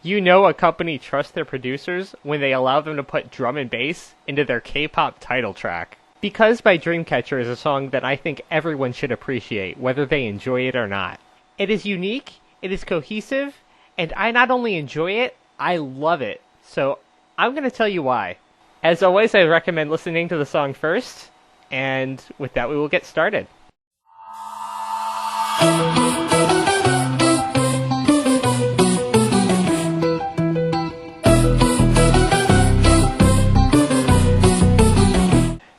You know a company trusts their producers when they allow them to put drum and bass into their K-pop title track. Because by Dreamcatcher is a song that I think everyone should appreciate, whether they enjoy it or not. It is unique, it is cohesive, and I not only enjoy it, I love it. So I'm going to tell you why. As always, I recommend listening to the song first, and with that we will get started.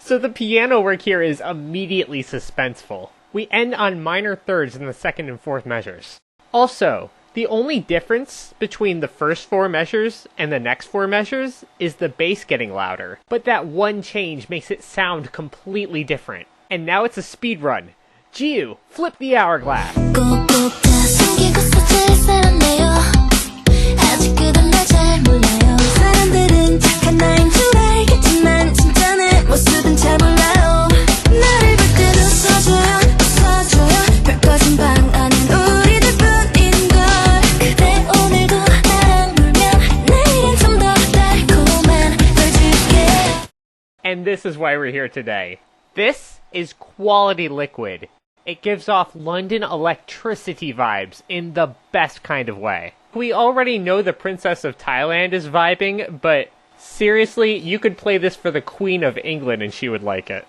So the piano work here is immediately suspenseful. We end on minor thirds in the second and fourth measures. Also, the only difference between the first four measures and the next four measures is the bass getting louder. But that one change makes it sound completely different. And now it's a speed run. Jiu, flip the hourglass. And this is why we're here today. This is quality liquid. It gives off London electricity vibes in the best kind of way. We already know the Princess of Thailand is vibing, but seriously, you could play this for the Queen of England and she would like it.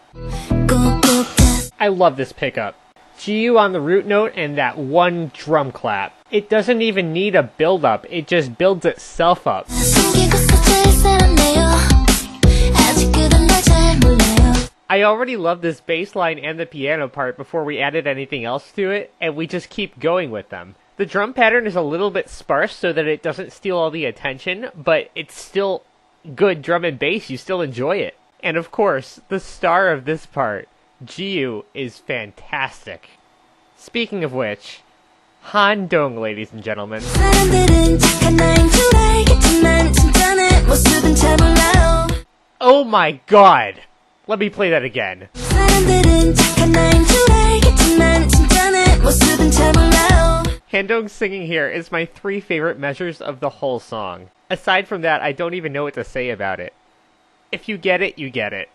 I love this pickup. Jiu on the root note and that one drum clap. It doesn't even need a build-up, it just builds itself up. I already love this bass line and the piano part before we added anything else to it, and we just keep going with them. The drum pattern is a little bit sparse so that it doesn't steal all the attention, but it's still good drum and bass, you still enjoy it. And of course, the star of this part, Jiu, is fantastic. Speaking of which, Han Dong, ladies and gentlemen. Oh my god! Let me play that again. Han-dong's singing here is my 3 favorite measures of the whole song. Aside from that, I don't even know what to say about it. If you get it, you get it.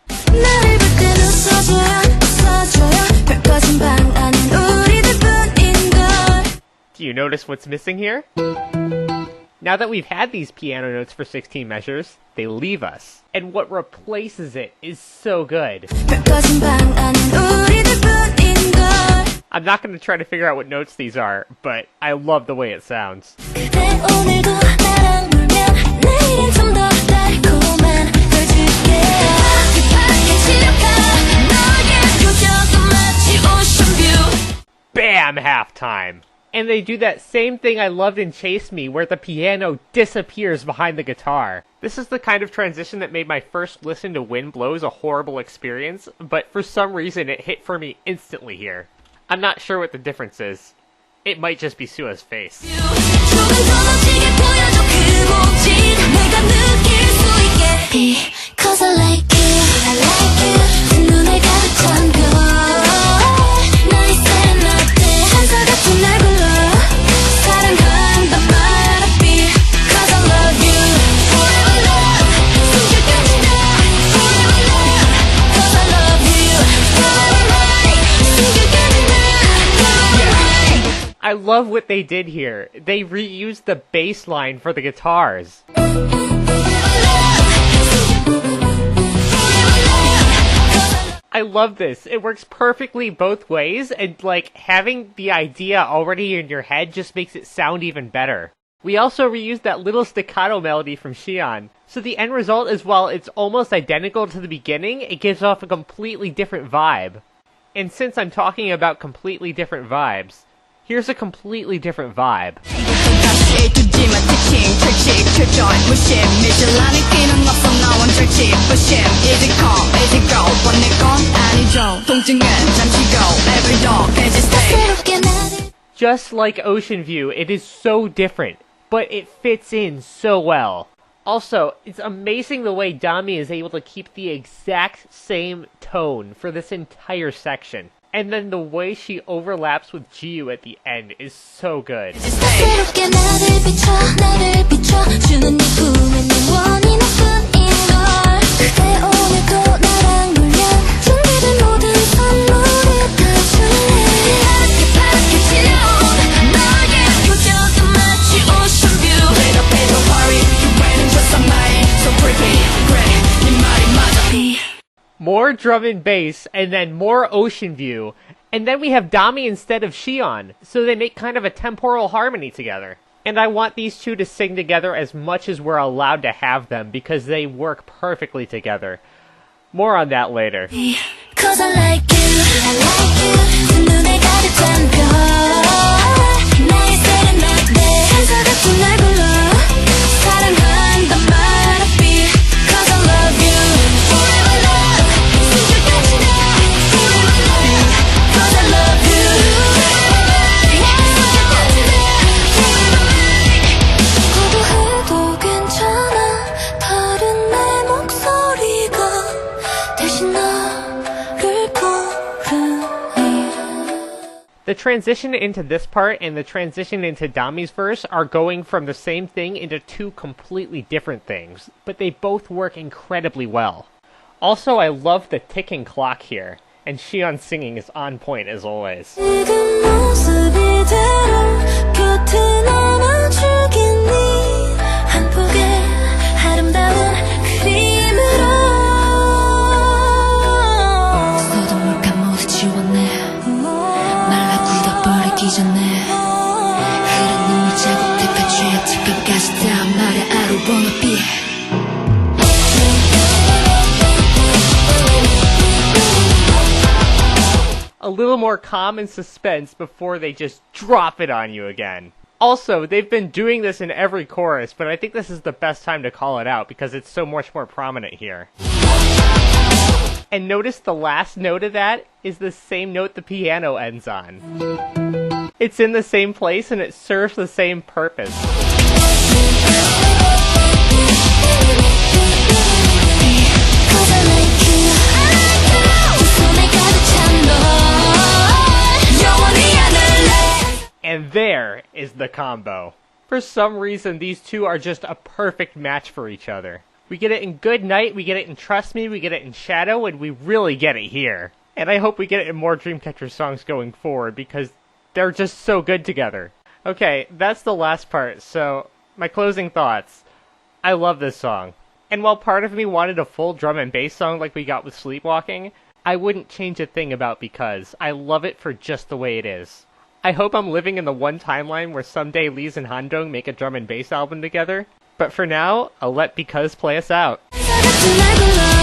Do you notice what's missing here? Now that we've had these piano notes for 16 measures, they leave us. And what replaces it is so good. I'm not going to try to figure out what notes these are, but I love the way it sounds. Bam! Halftime! And they do that same thing I loved in Chase Me, where the piano disappears behind the guitar. This is the kind of transition that made my first listen to Wind Blows a horrible experience, but for some reason it hit for me instantly here. I'm not sure what the difference is. It might just be Sua's face. Because I like you, I love what they did here. They reused the bass line for the guitars. I love this. It works perfectly both ways, and like having the idea already in your head just makes it sound even better. We also reused that little staccato melody from Xi'an. So the end result is, while it's almost identical to the beginning, it gives off a completely different vibe. And since I'm talking about completely different vibes, here's a completely different vibe. Just like Ocean View, it is so different, but it fits in so well. Also, it's amazing the way Dami is able to keep the exact same tone for this entire section. And then the way she overlaps with Jiu at the end is so good. more drum and bass, and then more ocean view. And then we have Dami instead of Shion, so they make kind of a temporal harmony together. And I want these two to sing together as much as we're allowed to have them, because they work perfectly together. More on that later. Cause I like you, I like you. 눈에 가득한 별 나의 세레나데 천사 같은 날 불러 사랑한단 말 앞이 Cause I love you Forever love 숨결까지 나 Forever love Cause I love you 숨결까지 나 Forever love 거부해도 괜찮아 다른 내 목소리가 대신 나를 부르니. The transition into this part and the transition into Dami's verse are going from the same thing into two completely different things, but they both work incredibly well. Also, I love the ticking clock here, and Shion singing is on point as always. 지금 모습 이대로 곁에 남아주겠니 한 폭의 아름다운 그림으로 서동물감 모두 지웠네 말라 굳어버리기 전에 흐른 눈물 자국들 배추에 뒷감까지 다 말해 I don't wanna be A little more calm and suspense before they just drop it on you again. Also, they've been doing this in every chorus, but I think this is the best time to call it out because it's so much more prominent here. And notice the last note of that is the same note the piano ends on. It's in the same place and it serves the same purpose. Cause I like you 두 손에 가득 찬 널 영원히 안을래 And there is the combo. For some reason, these two are just a perfect match for each other. We get it in Good Night, we get it in Trust Me, we get it in Shadow, and we really get it here. And I hope we get it in more Dreamcatcher songs going forward, because they're just so good together. Okay, that's the last part, so my closing thoughts. I love this song. And while part of me wanted a full drum and bass song like we got with Sleepwalking, I wouldn't change a thing about Because. I love it for just the way it is. I hope I'm living in the one timeline where someday Lee's and Handong make a drum and bass album together. But for now, I'll let Because play us out. 천사 같은 날 불러